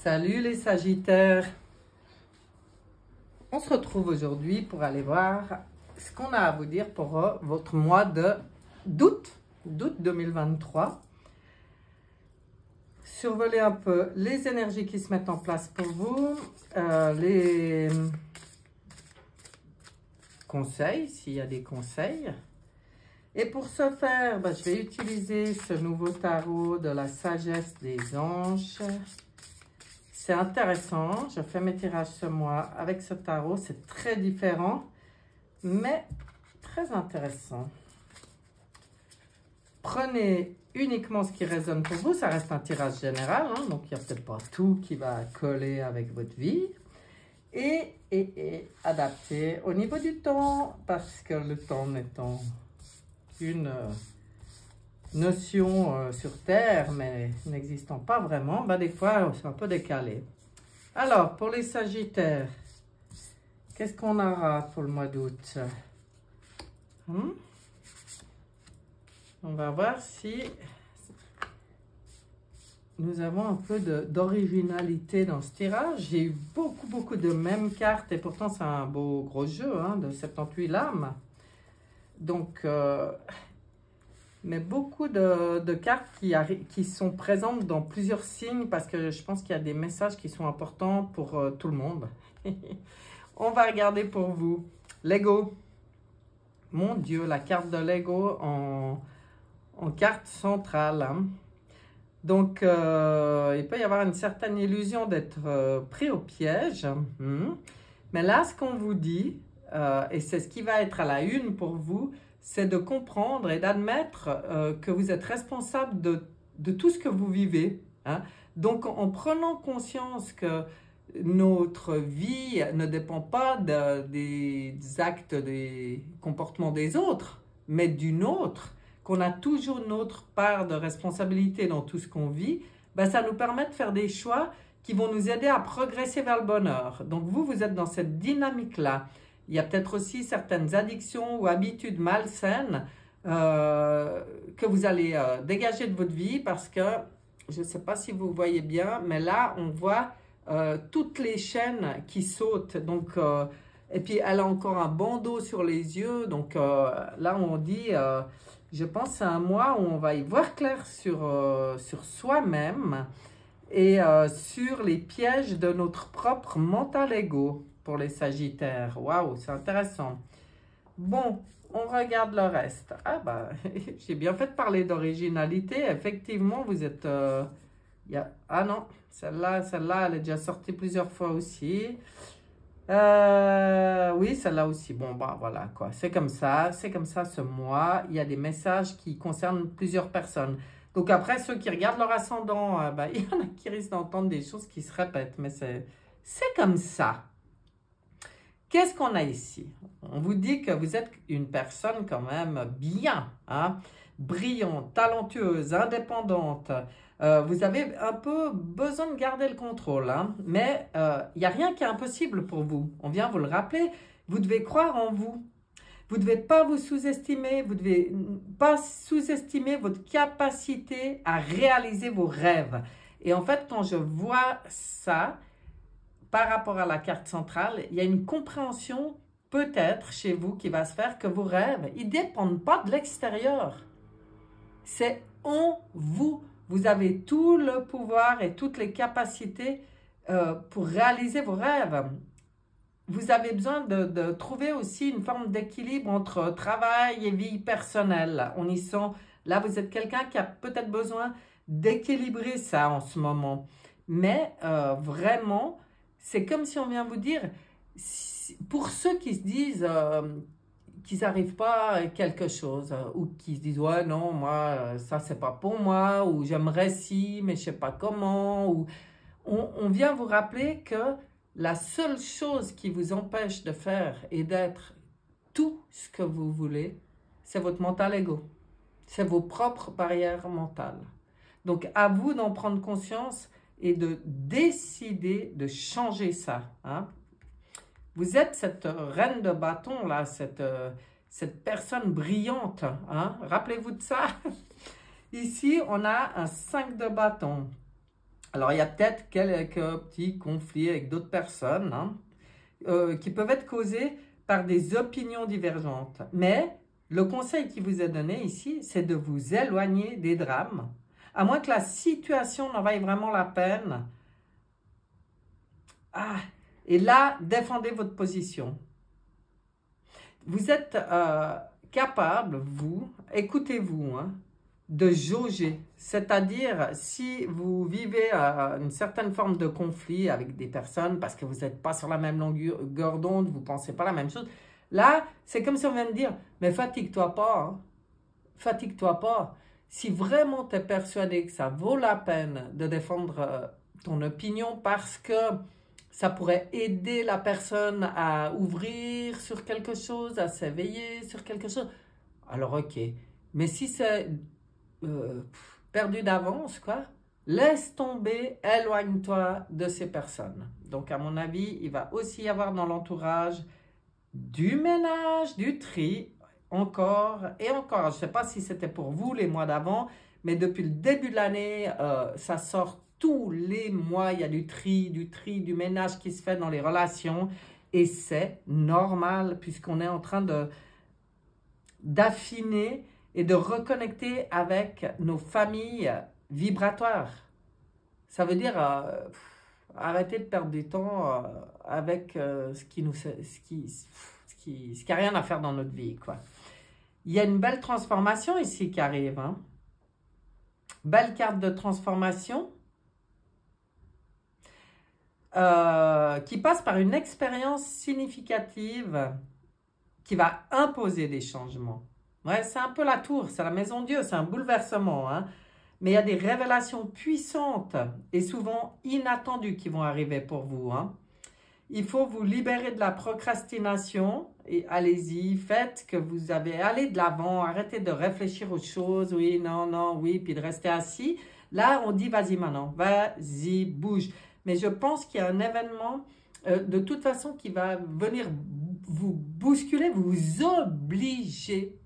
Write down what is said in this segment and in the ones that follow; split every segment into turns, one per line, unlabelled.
Salut les Sagittaires. On se retrouve aujourd'hui pour aller voir ce qu'on a à vous dire pour votre mois d'août 2023. Survoler un peu les énergies qui se mettent en place pour vous, les conseils, s'il y a des conseils. Et pour ce faire, je vais utiliser ce nouveau tarot de la sagesse des anges. C'est intéressant, je fais mes tirages ce mois avec ce tarot, c'est très différent, mais très intéressant. Prenez uniquement ce qui résonne pour vous, ça reste un tirage général, hein, donc il n'y a peut-être pas tout qui va coller avec votre vie. Et adaptez au niveau du temps, parce que le temps n'étant qu'une notion sur Terre, mais n'existant pas vraiment, des fois, c'est un peu décalé. Alors, pour les Sagittaires, qu'est-ce qu'on aura pour le mois d'août? On va voir si nous avons un peu d'originalité dans ce tirage. J'ai eu beaucoup de mêmes cartes, et pourtant, c'est un beau gros jeu, hein, de 78 lames. Donc, mais beaucoup de cartes qui sont présentes dans plusieurs signes, parce que je pense qu'il y a des messages qui sont importants pour tout le monde. On va regarder pour vous. Lego. Mon Dieu, la carte de Lego en carte centrale. Hein. Donc, il peut y avoir une certaine illusion d'être pris au piège. Mais là, ce qu'on vous dit, et c'est ce qui va être à la une pour vous, c'est de comprendre et d'admettre que vous êtes responsable de tout ce que vous vivez. Hein. Donc, en prenant conscience que notre vie ne dépend pas des actes, des comportements des autres, mais d'une autre, qu'on a toujours notre part de responsabilité dans tout ce qu'on vit, ça nous permet de faire des choix qui vont nous aider à progresser vers le bonheur. Donc, vous êtes dans cette dynamique-là. Il y a peut-être aussi certaines addictions ou habitudes malsaines que vous allez dégager de votre vie, parce que, je ne sais pas si vous voyez bien, mais là, on voit toutes les chaînes qui sautent. Donc, et puis, elle a encore un bandeau sur les yeux. Donc, là, on dit, je pense que c'est un mois où on va y voir clair sur soi-même et sur les pièges de notre propre mental ego. Pour les Sagittaires. Waouh, c'est intéressant. Bon, on regarde le reste. J'ai bien fait de parler d'originalité. Effectivement, vous êtes... Ah non, celle-là, elle est déjà sortie plusieurs fois aussi. Oui, celle-là aussi. Bon, voilà, quoi. C'est comme ça ce mois. Il y a des messages qui concernent plusieurs personnes. Donc après, ceux qui regardent leur ascendant, il y en a qui risquent d'entendre des choses qui se répètent. Mais c'est comme ça. Qu'est-ce qu'on a ici? On vous dit que vous êtes une personne quand même bien, hein? Brillante, talentueuse, indépendante. Vous avez un peu besoin de garder le contrôle, hein? Mais il n'y a rien qui est impossible pour vous. On vient vous le rappeler. Vous devez croire en vous. Vous ne devez pas vous sous-estimer. Vous ne devez pas sous-estimer votre capacité à réaliser vos rêves. Et en fait, quand je vois ça, par rapport à la carte centrale, il y a une compréhension peut-être chez vous qui va se faire que vos rêves, ils ne dépendent pas de l'extérieur. C'est en vous. Vous avez tout le pouvoir et toutes les capacités pour réaliser vos rêves. Vous avez besoin de trouver aussi une forme d'équilibre entre travail et vie personnelle. On y sent, là vous êtes quelqu'un qui a peut-être besoin d'équilibrer ça en ce moment. Mais vraiment, c'est comme si on vient vous dire, pour ceux qui se disent qu'ils n'arrivent pas à quelque chose, ou qui se disent, ouais, non, moi, ça, c'est pas pour moi, ou j'aimerais si, mais je sais pas comment, ou on vient vous rappeler que la seule chose qui vous empêche de faire et d'être tout ce que vous voulez, c'est votre mental ego. C'est vos propres barrières mentales. Donc, à vous d'en prendre conscience et de décider de changer ça. Hein? Vous êtes cette reine de bâton, là, cette personne brillante. Hein? Rappelez-vous de ça. Ici, on a un 5 de bâton. Alors, il y a peut-être quelques petits conflits avec d'autres personnes hein, qui peuvent être causés par des opinions divergentes. Mais le conseil qui vous est donné ici, c'est de vous éloigner des drames, à moins que la situation n'en vaille vraiment la peine. Ah, et là, défendez votre position. Vous êtes capable, vous, écoutez-vous, hein, de jauger. C'est-à-dire, si vous vivez une certaine forme de conflit avec des personnes parce que vous n'êtes pas sur la même longueur d'onde, vous ne pensez pas la même chose, là, c'est comme si on vient de dire, mais fatigue-toi pas, hein, fatigue-toi pas. Si vraiment tu es persuadé que ça vaut la peine de défendre ton opinion parce que ça pourrait aider la personne à ouvrir sur quelque chose, à s'éveiller sur quelque chose, alors ok. Mais si c'est perdu d'avance, quoi, laisse tomber, éloigne-toi de ces personnes. Donc à mon avis, il va aussi y avoir dans l'entourage du ménage, du tri, encore et encore. Je ne sais pas si c'était pour vous les mois d'avant, mais depuis le début de l'année, ça sort tous les mois. Il y a du tri, du ménage qui se fait dans les relations. Et c'est normal puisqu'on est en train d'affiner et de reconnecter avec nos familles vibratoires. Ça veut dire arrêter de perdre du temps avec ce qui n'a rien à faire dans notre vie, quoi. Il y a une belle transformation ici qui arrive. Hein. Belle carte de transformation qui passe par une expérience significative qui va imposer des changements. Ouais, c'est un peu la tour, c'est la maison de Dieu, c'est un bouleversement. Hein. Mais il y a des révélations puissantes et souvent inattendues qui vont arriver pour vous. Hein. Il faut vous libérer de la procrastination et allez-y, faites que vous avez, allez de l'avant, arrêtez de réfléchir aux choses, oui, non, non, oui, puis de rester assis. Là, on dit vas-y maintenant, vas-y, bouge. Mais je pense qu'il y a un événement de toute façon qui va venir vous bousculer, vous obliger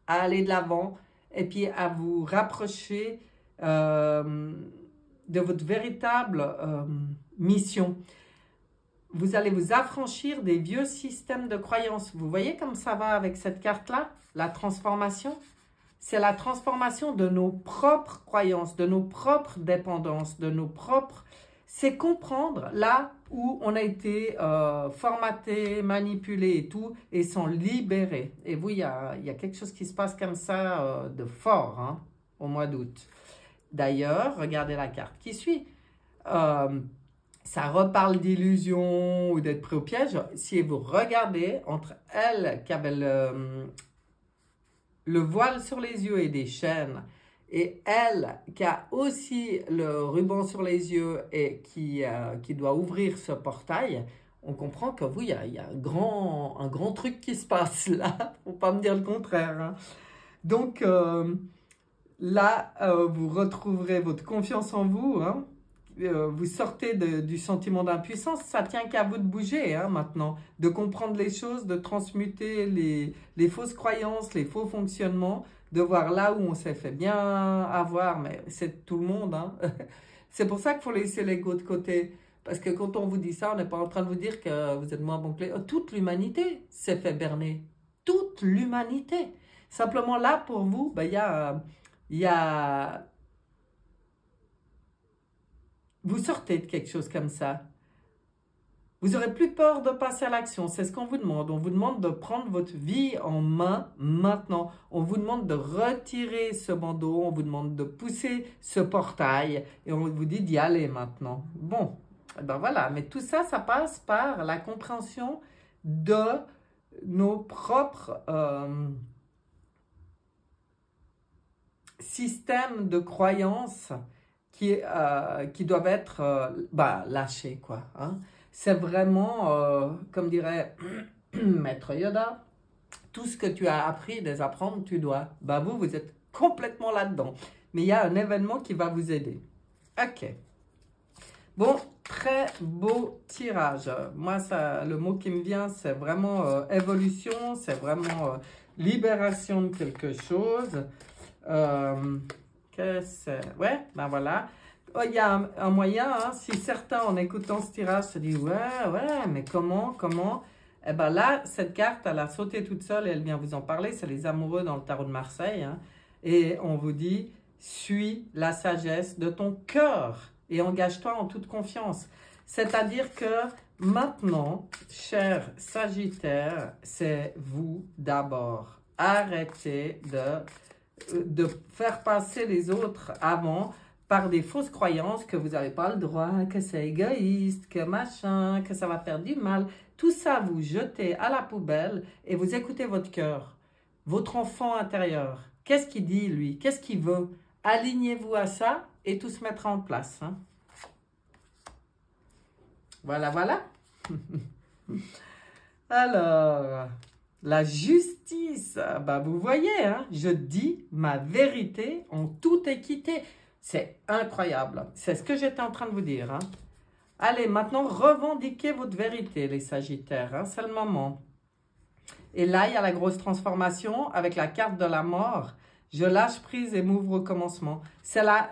à aller de l'avant et puis à vous rapprocher de votre véritable mission. Vous allez vous affranchir des vieux systèmes de croyances. Vous voyez comme ça va avec cette carte-là, la transformation? C'est la transformation de nos propres croyances, de nos propres dépendances, de nos propres... C'est comprendre là où on a été formaté, manipulé et tout, et s'en libérer. Et vous, il y a quelque chose qui se passe comme ça de fort hein, au mois d'août. D'ailleurs, regardez la carte qui suit. Ça reparle d'illusion ou d'être pris au piège. Si vous regardez entre elle qui avait le voile sur les yeux et des chaînes, et elle qui a aussi le ruban sur les yeux et qui doit ouvrir ce portail, on comprend que oui, il y a un grand truc qui se passe là. Faut pas me dire le contraire. Hein. Donc là, vous retrouverez votre confiance en vous. Hein. Vous sortez du sentiment d'impuissance, ça tient qu'à vous de bouger hein, maintenant, de comprendre les choses, de transmuter les fausses croyances, les faux fonctionnements, de voir là où on s'est fait bien avoir, mais c'est tout le monde. Hein. C'est pour ça qu'il faut laisser l'ego de côté, parce que quand on vous dit ça, on n'est pas en train de vous dire que vous êtes moins bon que les... Toute l'humanité s'est fait berner, toute l'humanité. Simplement là, pour vous, ben, il y a... Vous sortez de quelque chose comme ça. Vous n'aurez plus peur de passer à l'action. C'est ce qu'on vous demande. On vous demande de prendre votre vie en main maintenant. On vous demande de retirer ce bandeau. On vous demande de pousser ce portail. Et on vous dit d'y aller maintenant. Bon, ben voilà. Mais tout ça, ça passe par la compréhension de nos propres systèmes de croyances qui doivent être lâchés, quoi. Hein. C'est vraiment, comme dirait Maître Yoda, tout ce que tu as appris, désapprendre, tu dois. Ben vous êtes complètement là-dedans. Mais il y a un événement qui va vous aider. Ok. Bon, très beau tirage. Moi, le mot qui me vient, c'est vraiment évolution, c'est vraiment libération de quelque chose. Ouais, ben voilà. Oh, il y a un moyen, hein, si certains, en écoutant ce tirage, se disent, ouais, mais comment? Eh bien là, cette carte, elle a sauté toute seule et elle vient vous en parler. C'est les amoureux dans le tarot de Marseille. Hein. Et on vous dit, suis la sagesse de ton cœur et engage-toi en toute confiance. C'est-à-dire que maintenant, cher Sagittaire, c'est vous d'abord. Arrêtez de faire passer les autres avant par des fausses croyances que vous n'avez pas le droit, que c'est égoïste, que machin, que ça va faire du mal. Tout ça, vous jetez à la poubelle et vous écoutez votre cœur, votre enfant intérieur. Qu'est-ce qu'il dit, lui? Qu'est-ce qu'il veut? Alignez-vous à ça et tout se mettra en place. Hein? Voilà. Alors, la justice, bah vous voyez, hein, je dis ma vérité en toute équité. C'est incroyable. C'est ce que j'étais en train de vous dire. Hein. Allez, maintenant, revendiquez votre vérité, les Sagittaires. Hein, c'est le moment. Et là, il y a la grosse transformation avec la carte de la mort. Je lâche prise et m'ouvre au commencement. C'est la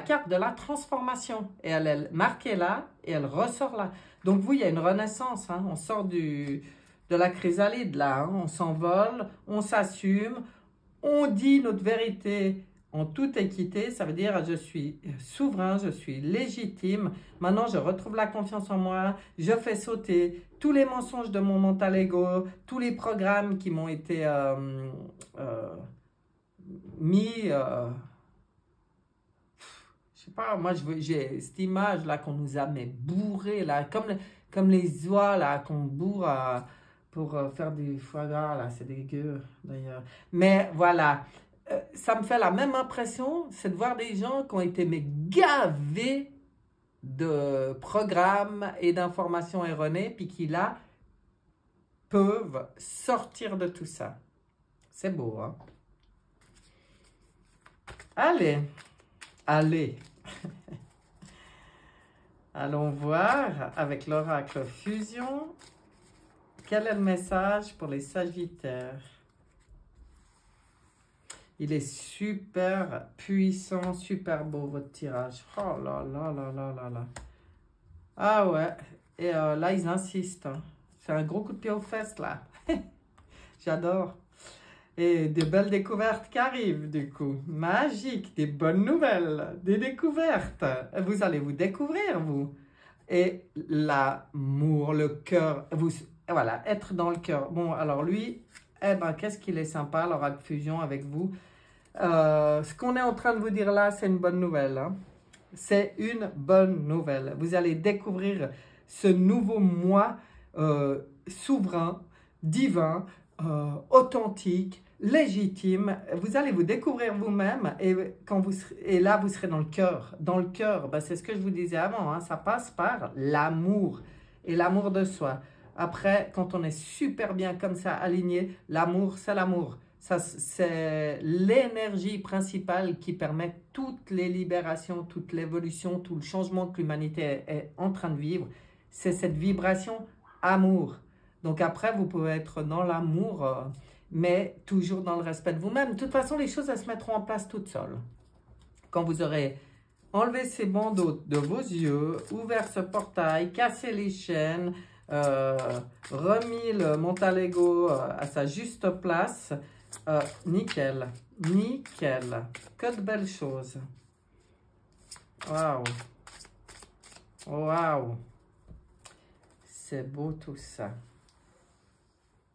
carte de la transformation. Et elle est marquée là et elle ressort là. Donc, vous, il y a une renaissance. Hein. On sort de la chrysalide là. Hein. On s'envole, on s'assume, on dit notre vérité en toute équité. Ça veut dire je suis souverain, je suis légitime. Maintenant, je retrouve la confiance en moi. Je fais sauter tous les mensonges de mon mental ego, tous les programmes qui m'ont été mis... je sais pas, moi j'ai cette image là qu'on nous a mis bourré là, comme les oies là qu'on bourre pour faire du foie gras là, c'est dégueu d'ailleurs. Mais voilà, ça me fait la même impression, c'est de voir des gens qui ont été mais gavés de programmes et d'informations erronées, puis qui là peuvent sortir de tout ça. C'est beau, hein? Allez. Allons voir avec l'oracle Fusion, quel est le message pour les Sagittaires? Il est super puissant, super beau votre tirage. Oh là là. Ah ouais, et là ils insistent. Hein. C'est un gros coup de pied aux fesses là. J'adore. Et des belles découvertes qui arrivent du coup. Magique, des bonnes nouvelles, des découvertes. Vous allez vous découvrir vous. Et l'amour, le cœur, voilà, être dans le cœur. Bon, alors lui, eh ben, qu'est-ce qu'il est sympa, l'oracle Fusion avec vous. Ce qu'on est en train de vous dire là, c'est une bonne nouvelle. Hein. C'est une bonne nouvelle. Vous allez découvrir ce nouveau moi souverain, divin, authentique, légitime. Vous allez vous découvrir vous-même et là, vous serez dans le cœur. Dans le cœur, ben, c'est ce que je vous disais avant. Hein, ça passe par l'amour et l'amour de soi. Après, quand on est super bien comme ça, aligné, l'amour, c'est l'amour. C'est l'énergie principale qui permet toutes les libérations, toute l'évolution, tout le changement que l'humanité est en train de vivre. C'est cette vibration amour. Donc après, vous pouvez être dans l'amour, mais toujours dans le respect de vous-même. De toute façon, les choses, elles se mettront en place toutes seules. Quand vous aurez enlevé ces bandeaux de vos yeux, ouvert ce portail, cassé les chaînes, remis le mental ego à sa juste place, nickel. Que de belles choses. Waouh. C'est beau tout ça.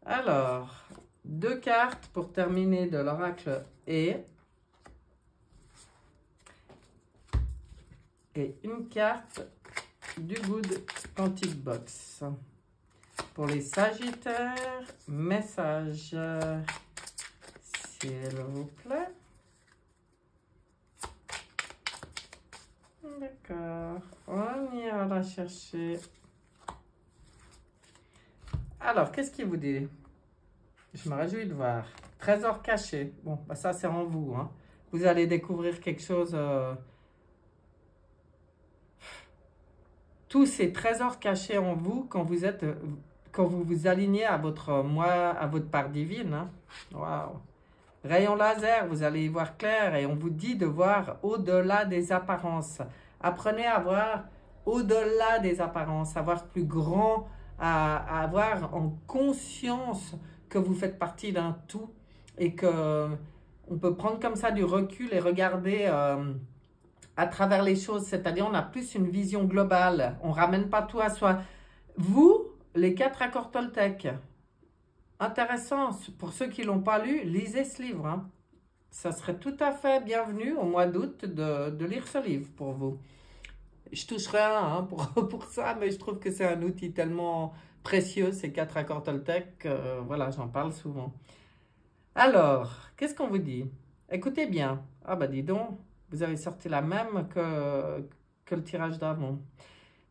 Alors, 2 cartes pour terminer de l'oracle et une carte du Good Quantic Box. Pour les Sagittaires, message, s'il vous plaît. D'accord, on ira la chercher. Alors, qu'est-ce qu'il vous dit? Je me réjouis de voir. Trésor caché. Bon, bah ça, c'est en vous. Hein. Vous allez découvrir quelque chose. Tous ces trésors cachés en vous quand vous vous alignez à votre moi, à votre part divine. Hein. Waouh. Rayon laser, vous allez y voir clair et on vous dit de voir au-delà des apparences. Apprenez à voir au-delà des apparences, à voir plus grand, à avoir en conscience que vous faites partie d'un tout et que on peut prendre comme ça du recul et regarder à travers les choses. C'est-à-dire, on a plus une vision globale. On ne ramène pas tout à soi. Vous, les 4 accords Toltec, intéressant, pour ceux qui ne l'ont pas lu, lisez ce livre. Hein. Ça serait tout à fait bienvenu au mois d'août de lire ce livre pour vous. Je touche rien hein, pour ça, mais je trouve que c'est un outil tellement précieux, ces 4 accords Toltec. Voilà, j'en parle souvent. Alors, qu'est-ce qu'on vous dit? Écoutez bien. Ah bah dis donc, vous avez sorti la même que le tirage d'avant.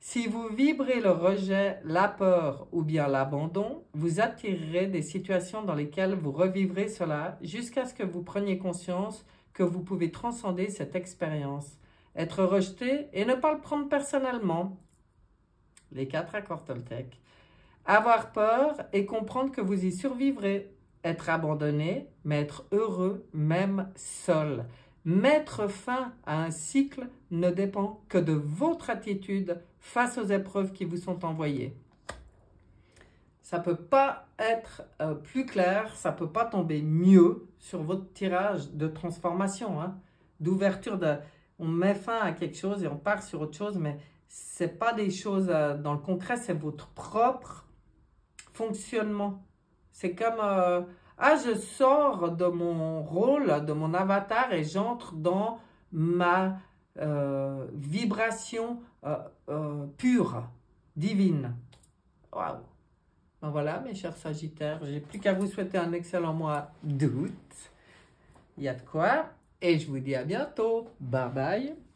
Si vous vibrez le rejet, la peur ou bien l'abandon, vous attirerez des situations dans lesquelles vous revivrez cela jusqu'à ce que vous preniez conscience que vous pouvez transcender cette expérience, être rejeté et ne pas le prendre personnellement. Les 4 accords Toltec. Avoir peur et comprendre que vous y survivrez. Être abandonné, mais être heureux même seul. Mettre fin à un cycle ne dépend que de votre attitude face aux épreuves qui vous sont envoyées. Ça ne peut pas être plus clair, ça ne peut pas tomber mieux sur votre tirage de transformation, hein, d'ouverture. On met fin à quelque chose et on part sur autre chose, mais ce n'est pas des choses dans le concret, c'est votre propre fonctionnement. C'est comme, je sors de mon rôle, de mon avatar et j'entre dans ma vibration pure, divine. Waouh! Ben voilà, mes chers Sagittaires, j'ai plus qu'à vous souhaiter un excellent mois d'août. Il y a de quoi. Et je vous dis à bientôt. Bye bye.